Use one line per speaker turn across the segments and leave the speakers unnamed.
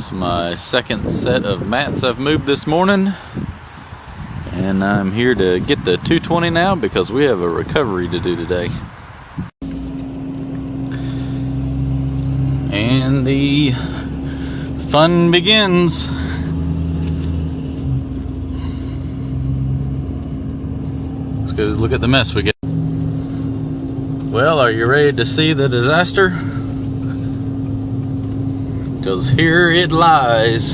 is my second set of mats I've moved this morning, and I'm here to get the 220 now because we have a recovery to do today. And the fun begins. Let's go look at the mess we got. Well, are you ready to see the disaster? Because here it lies.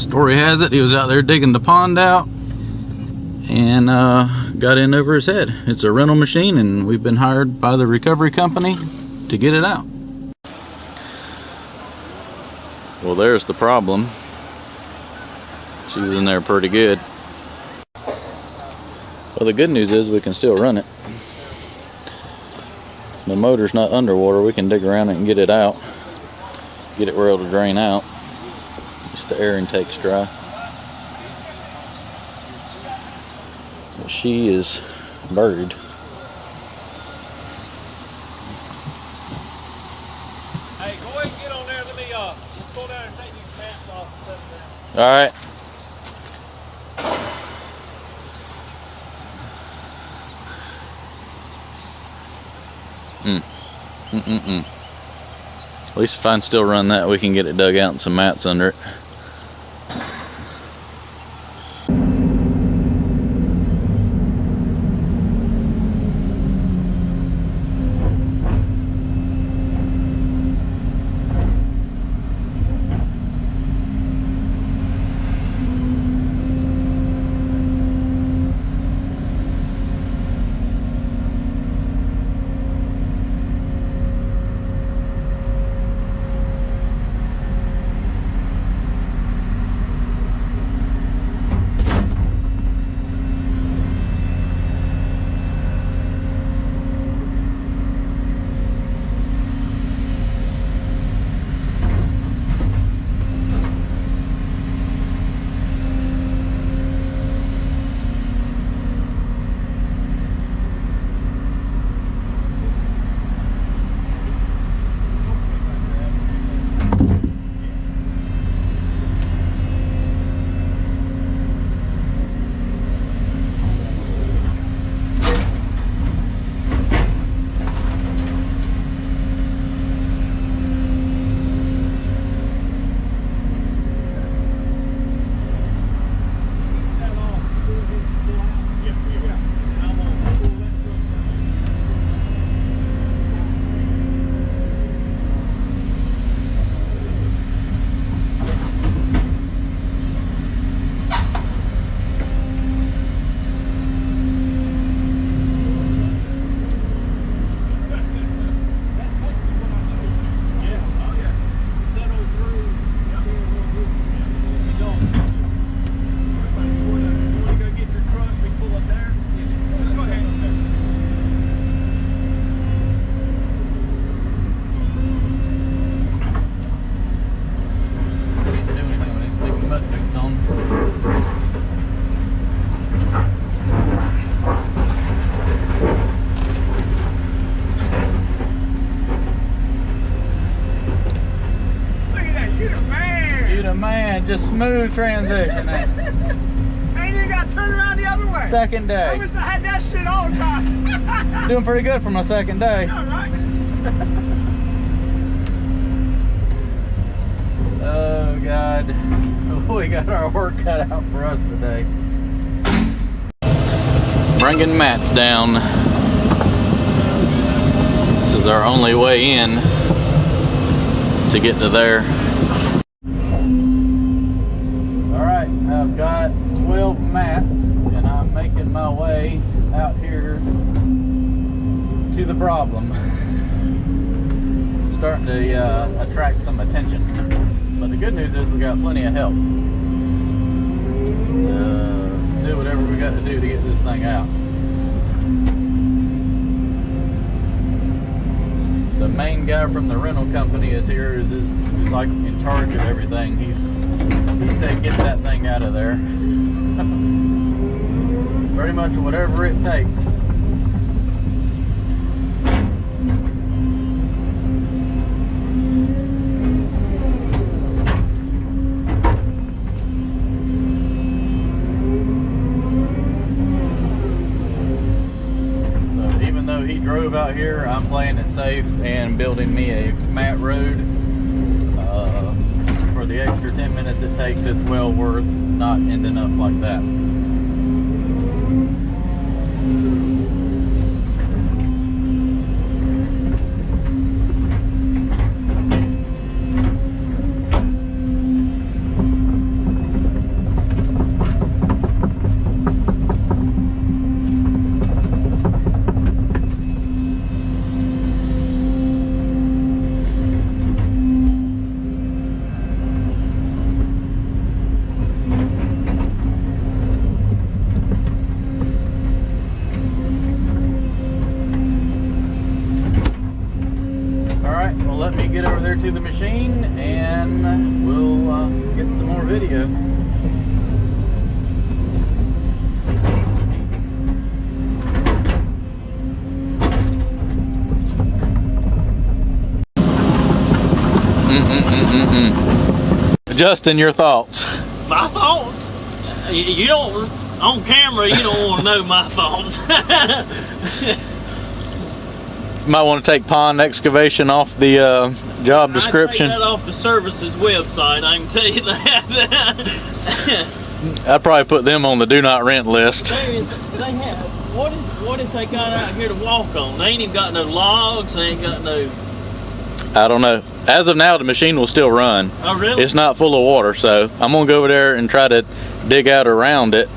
Story has it he was out there digging the pond out and got in over his head. It's a rental machine and we've been hired by the recovery company to get it out. Well, there's the problem. She's in there pretty good. Well, the good news is we can still run it. The motor's not underwater, we can dig around it and get it out. Get it where it'll drain out. Just the air intake's dry. But she is buried.
Hey, go ahead and get on there. Let me let's go down and take these mats off and set them down.
All right. At least if I can still run that, we can get it dug out and some mats under it. Just smooth transition.
Ain't even got to turn around the other way.
Second day.
I wish I had that shit all the time.
Doing pretty good for my second day.
All right.
Oh God, we got our work cut out for us today. Bringing mats down. This is our only way in to get to there. I've got 12 mats and I'm making my way out here to the problem. It's starting to attract some attention. But the good news is we got plenty of help to do whatever we got to do to get this thing out. So the main guy from the rental company is here. He's like in charge of everything. He said get that thing out of there. Pretty much whatever it takes. he drove out here. I'm playing it safe and building me a mat road. For the extra 10 minutes it takes, it's well worth not ending up like that. Well, let me get over there to the machine and we'll get some more video. Justin, your thoughts?
My thoughts? You don't, on camera, you don't want to know my thoughts.
You might want to take pond excavation off the job description.
I take that off the services website, I can tell you that.
I'd probably put them on the do not rent list.
What if they got out here to walk on? They ain't even got no logs, they ain't got no...
I don't know. As of now, the machine will still run.
Oh, really?
It's not full of water, so I'm going to go over there and try to dig out around it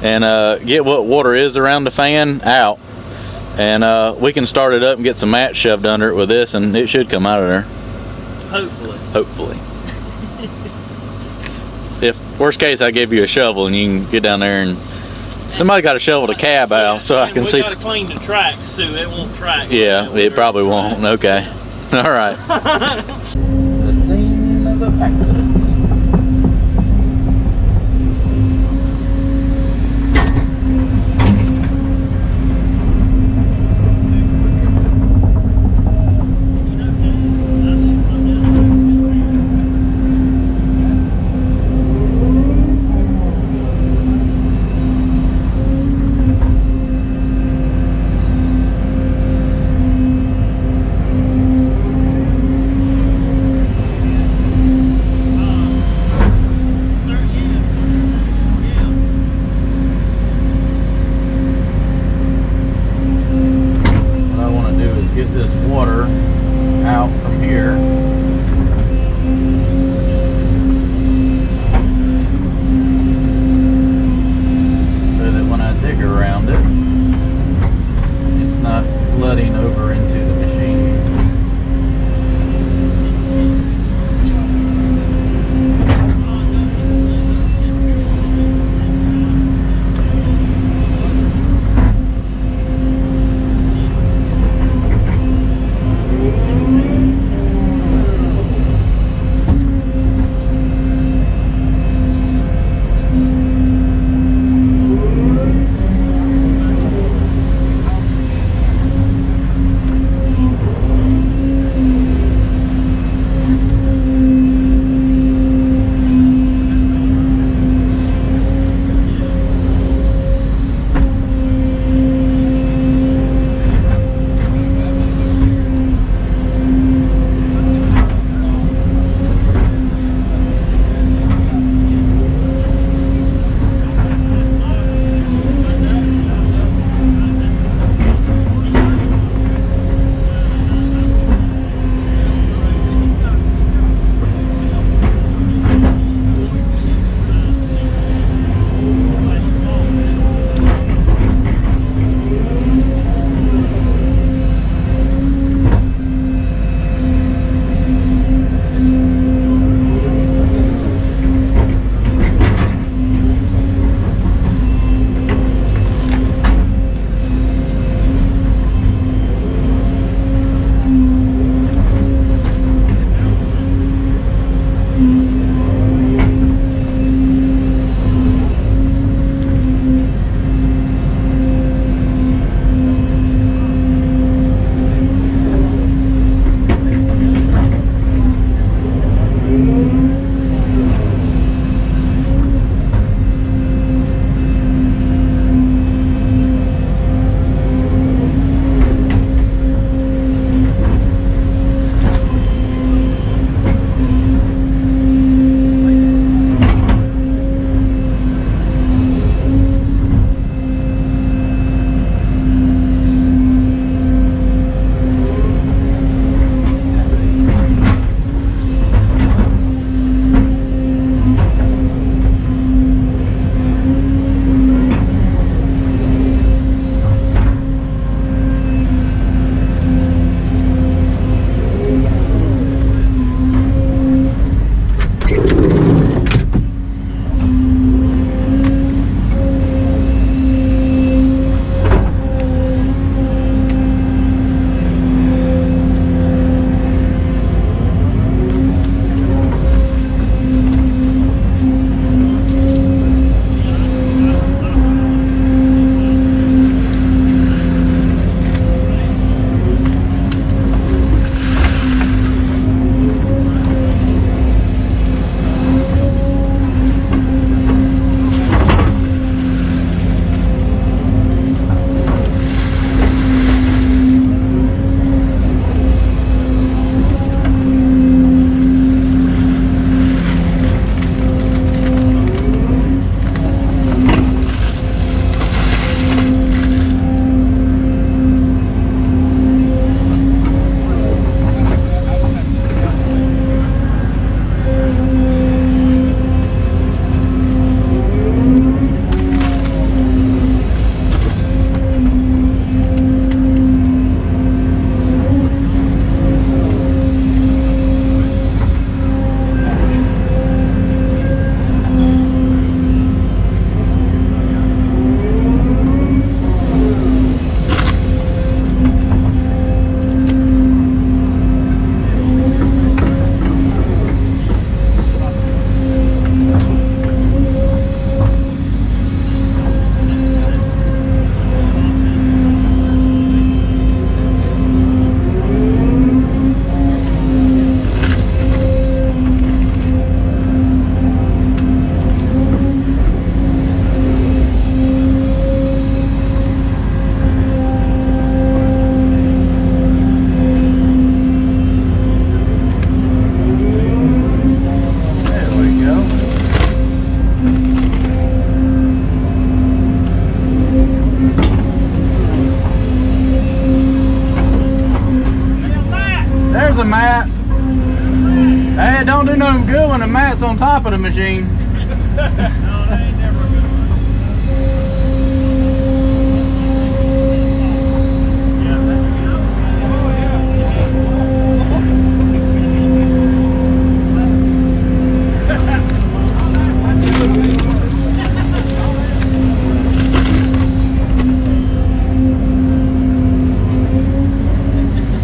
and get what water is around the fan out. And we can start it up and get some mats shoved under it with this, and it should come out of there.
Hopefully.
Hopefully. If worst case, I give you a shovel and you can get down there and somebody got to shovel the cab out so I can see.
We got to clean the tracks too. It won't track.
Yeah, it probably won't. Okay. All right. The scene of the accident. a mat. Hey, it don't do no good when the mat's on top of the machine.
No, that ain't never a good one. Yeah,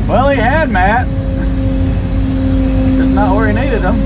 Well, he had mats, just not where he needed them.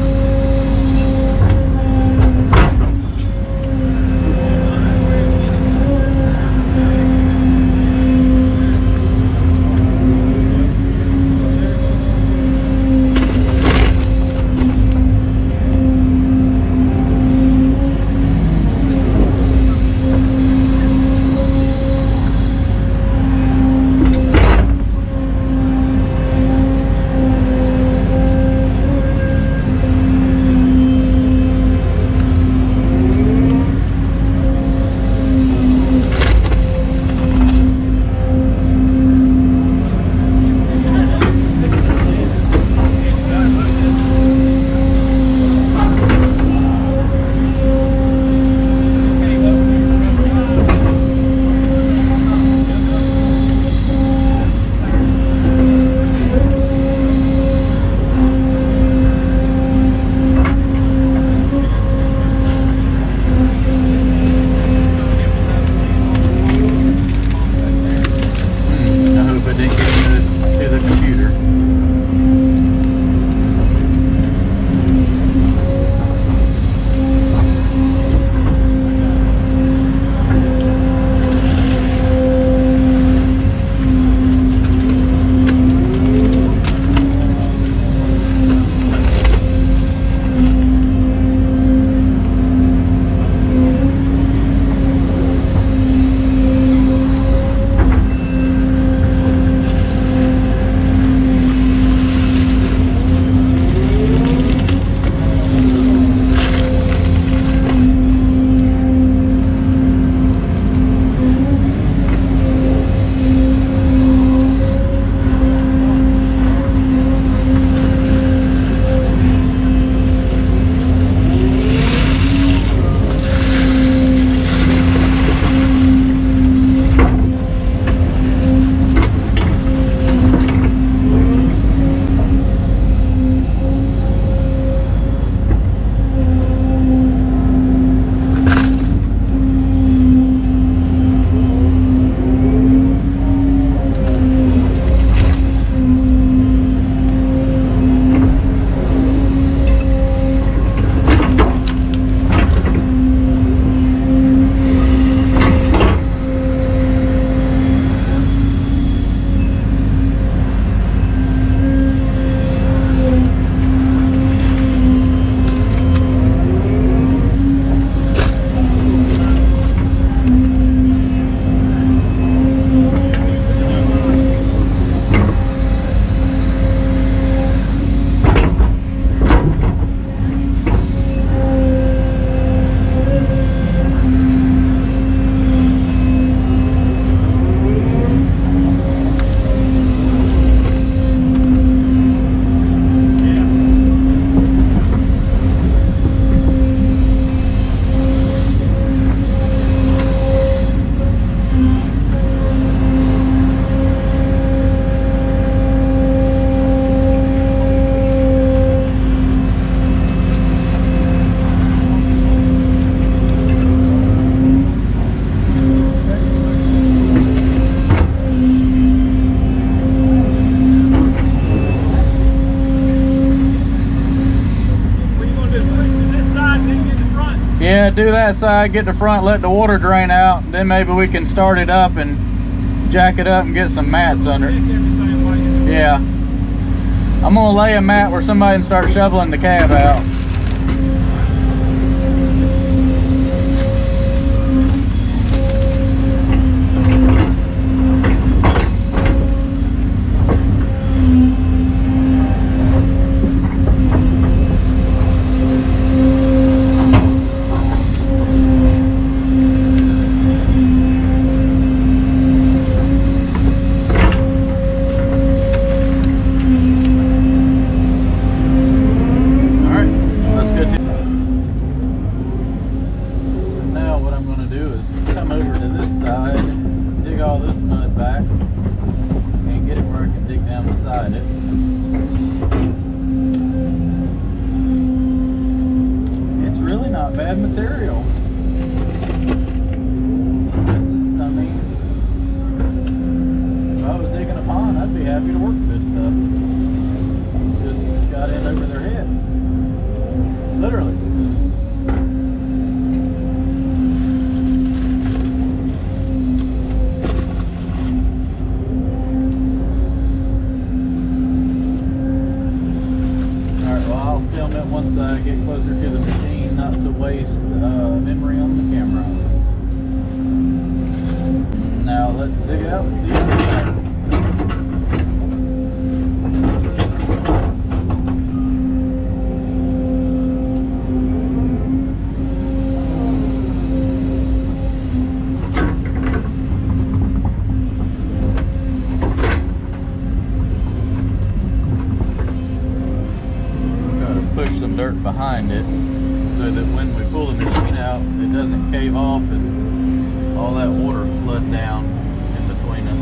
Yeah, do that side, get the front, let the water drain out, then maybe we can start it up and jack it up and get some mats under it. Yeah. I'm gonna lay a mat where somebody can start shoveling the cab out. beside it. It's really not bad material. This is, I mean, if I was digging a pond, I'd be happy to work with this stuff. Just got in over their head. Literally. Film it once I get closer to the machine, not to waste memory on the camera. Now let's dig out the other side. Push some dirt behind it so that when we pull the machine out, it doesn't cave off and all that water flood down in between us.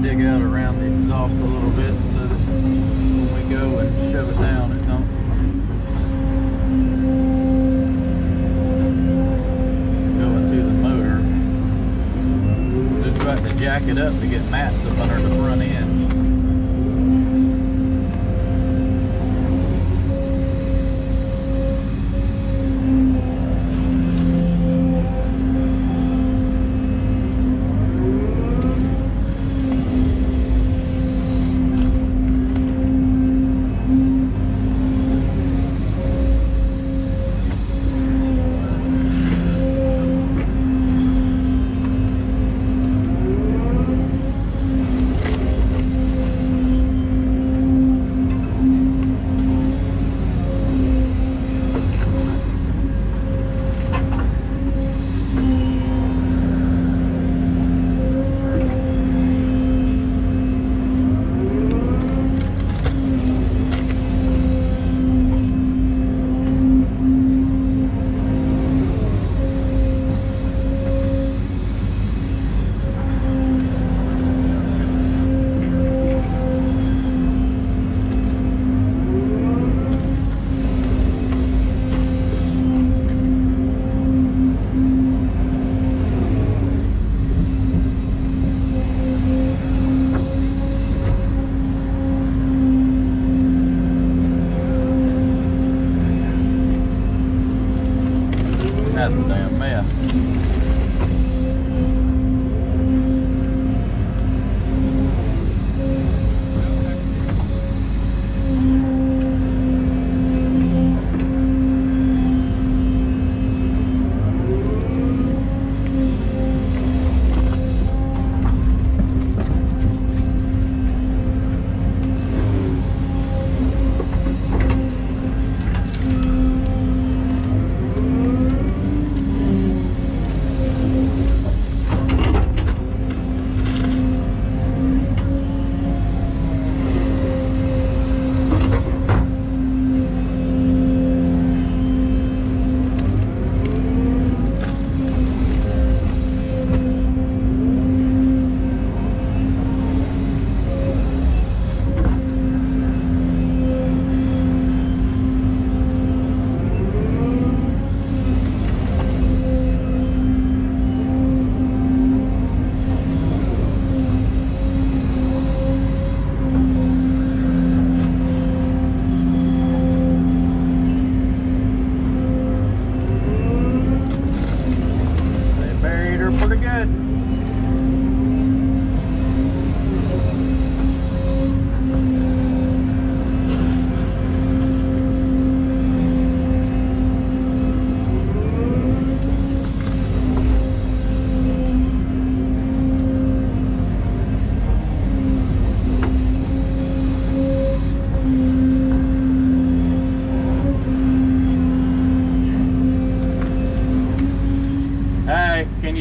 Dig out around the exhaust a little bit so that when we go and shove it down, it don't go into the motor. Just about to jack it up to get mats up under the front end.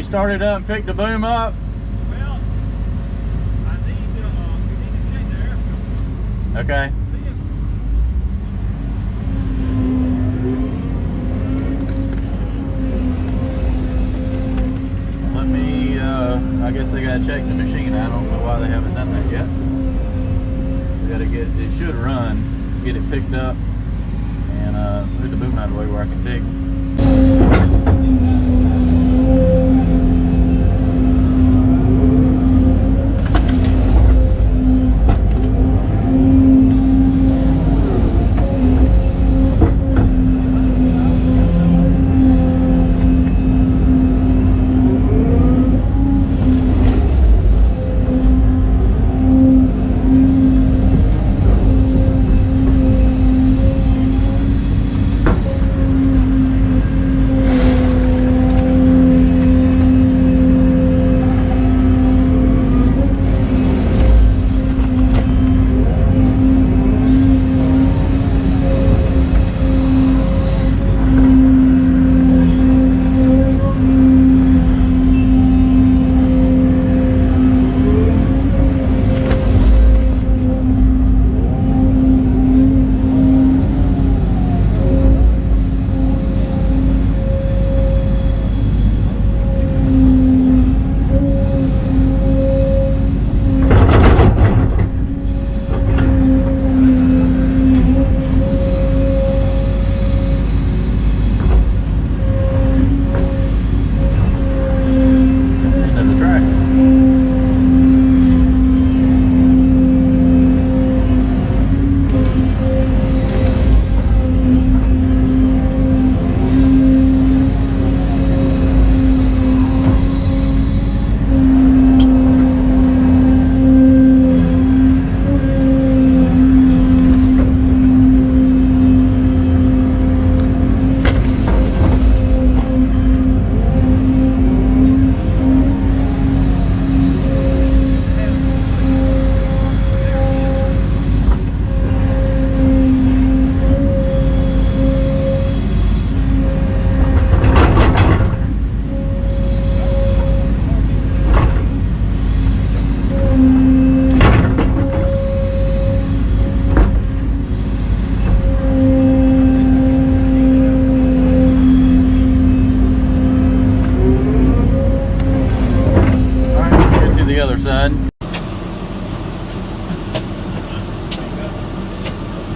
start it up and pick the boom up?
Well, we need to check the air filter.
Okay.
See it?
Let me, I guess they gotta check the machine. I don't know why they haven't done that yet. We gotta get, it should run, get it picked up, and move the boom out of the way where I can dig.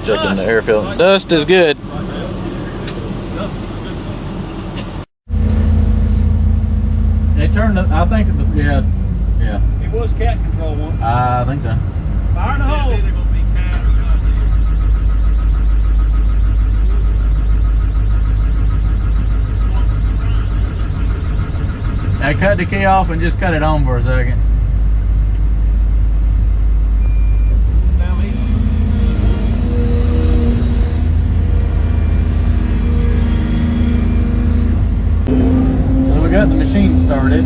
Checking the air filter. Dust is good. They turned the, I think, yeah.
It was cat control one.
I think so.
Fire in the hole.
I cut the key off and just cut it on for a second. So we got the machine started.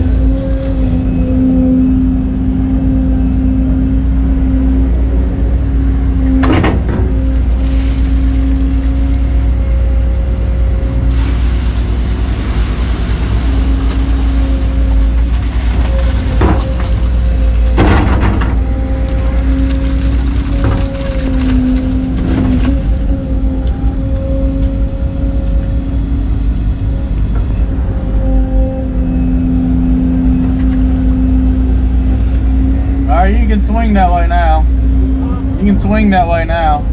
You can swing that way now. You can swing that way now.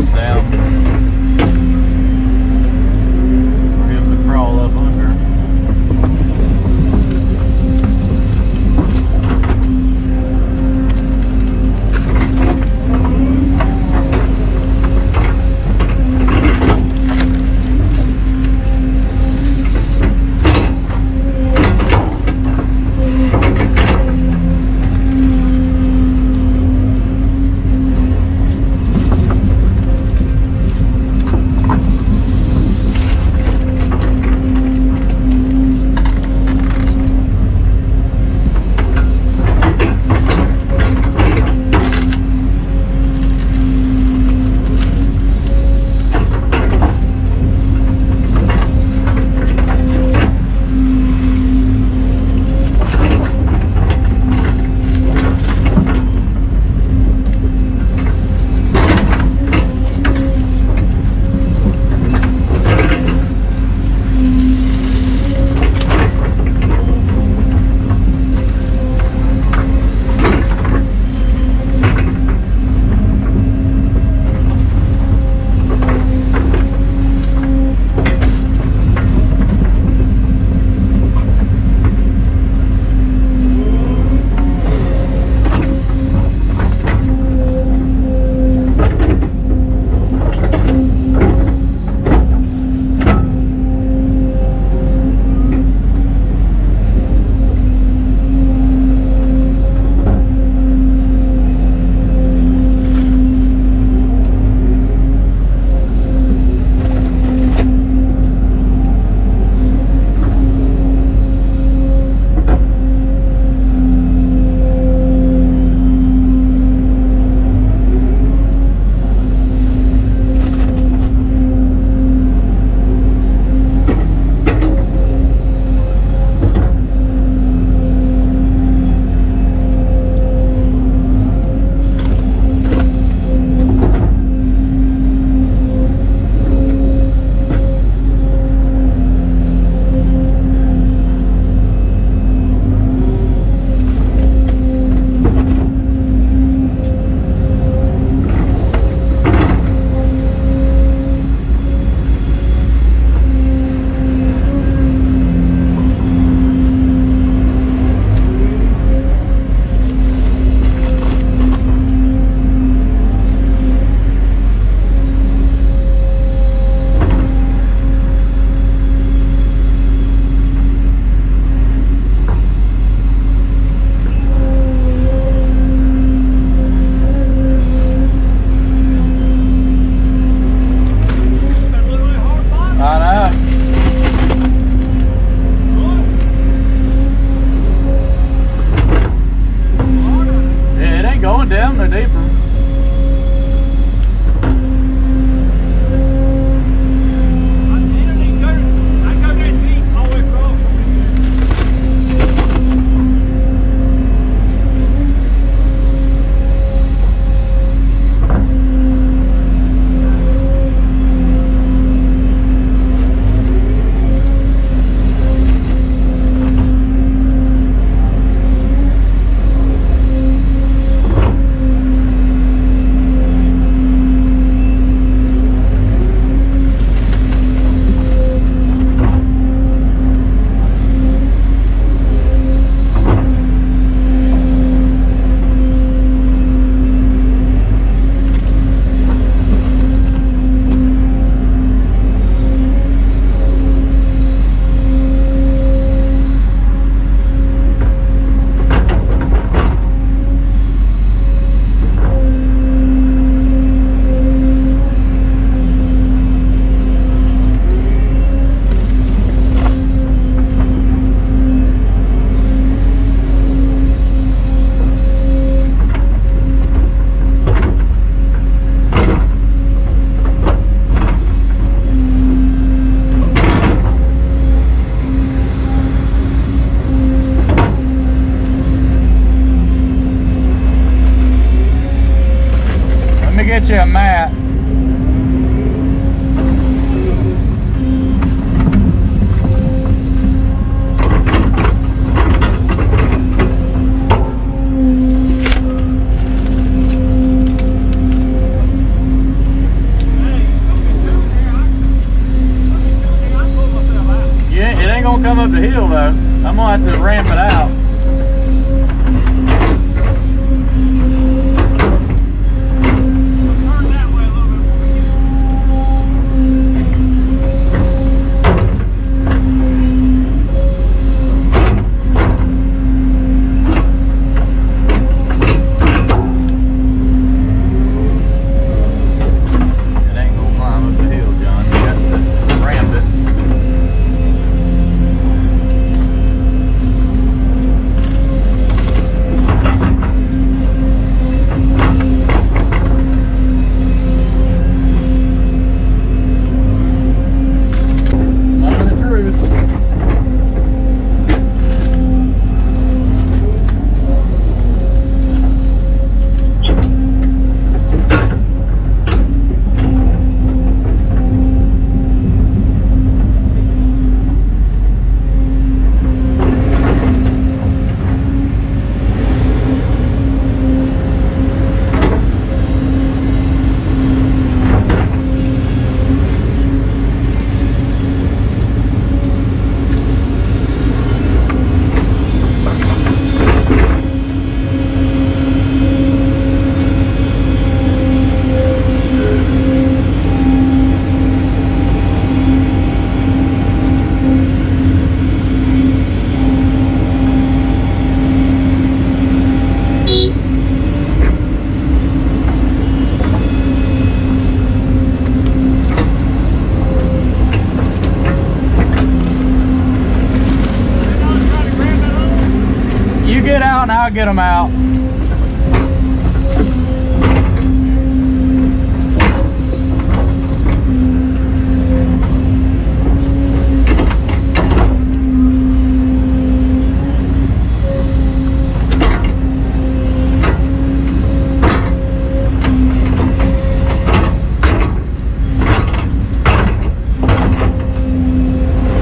comes down. For him to crawl up under. up the hill though. I'm gonna have to ramp it out.
Turn that way a little bit more.
It ain't gonna climb up the hill, John. You got to ramp it. Not the truth. You get out and I'll get them out.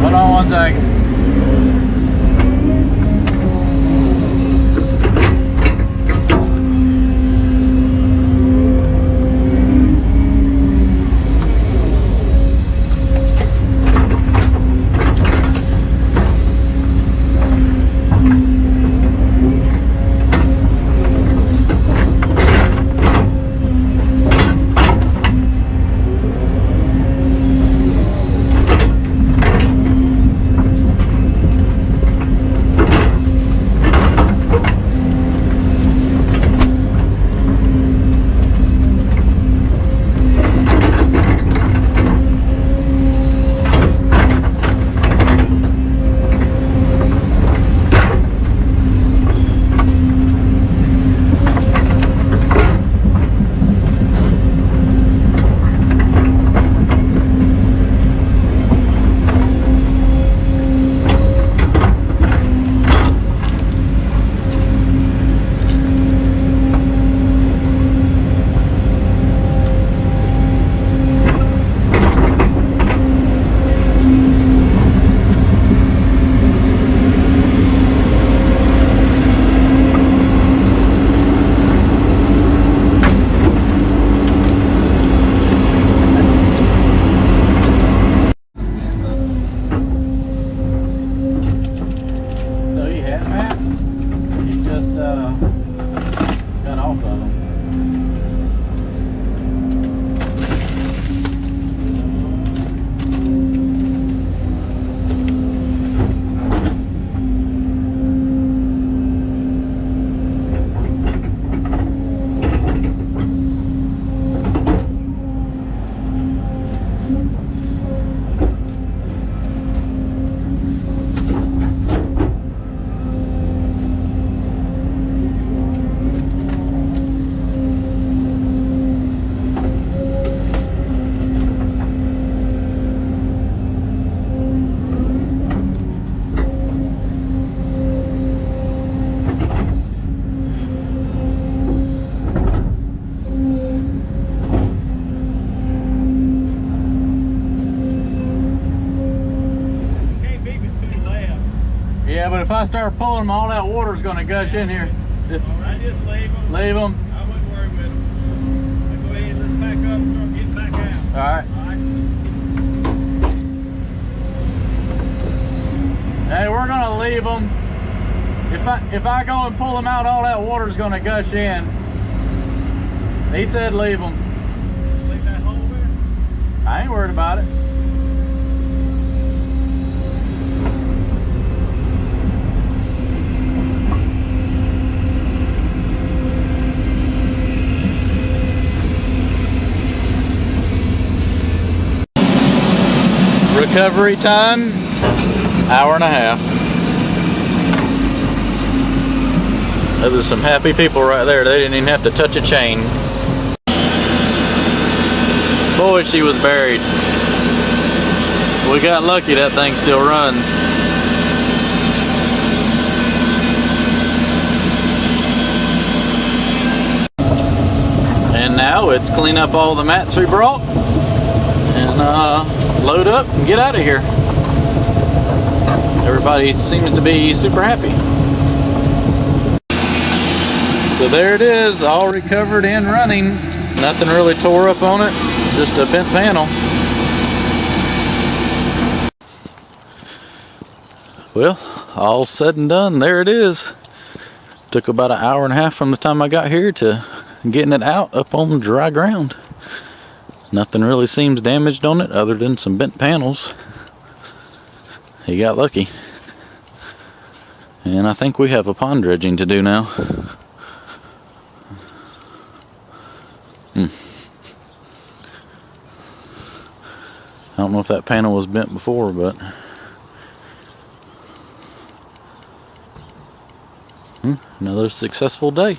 Hold on one second. Got off of them. Yeah, but if I start pulling them, all that water is going to gush in here.
Just leave them.
Leave them.
I wouldn't worry with them. I'll go ahead and let's pack up and start getting back out.
All right.
All right.
leave them. If I go and pull them out, all that water's gonna gush in. He said leave them.
Leave that hole there?
I ain't worried about it. Recovery time, hour and a half. Those are some happy people right there. They didn't even have to touch a chain. Boy, she was buried. We got lucky that thing still runs. And now it's clean up all the mats we brought and load up and get out of here. Everybody seems to be super happy. So there it is, all recovered and running. Nothing really tore up on it, just a bent panel. Well, all said and done, there it is. Took about an hour and a half from the time I got here to getting it out up on dry ground. Nothing really seems damaged on it other than some bent panels. He got lucky. And I think we have a pond dredging to do now. I don't know if that panel was bent before, but another successful day.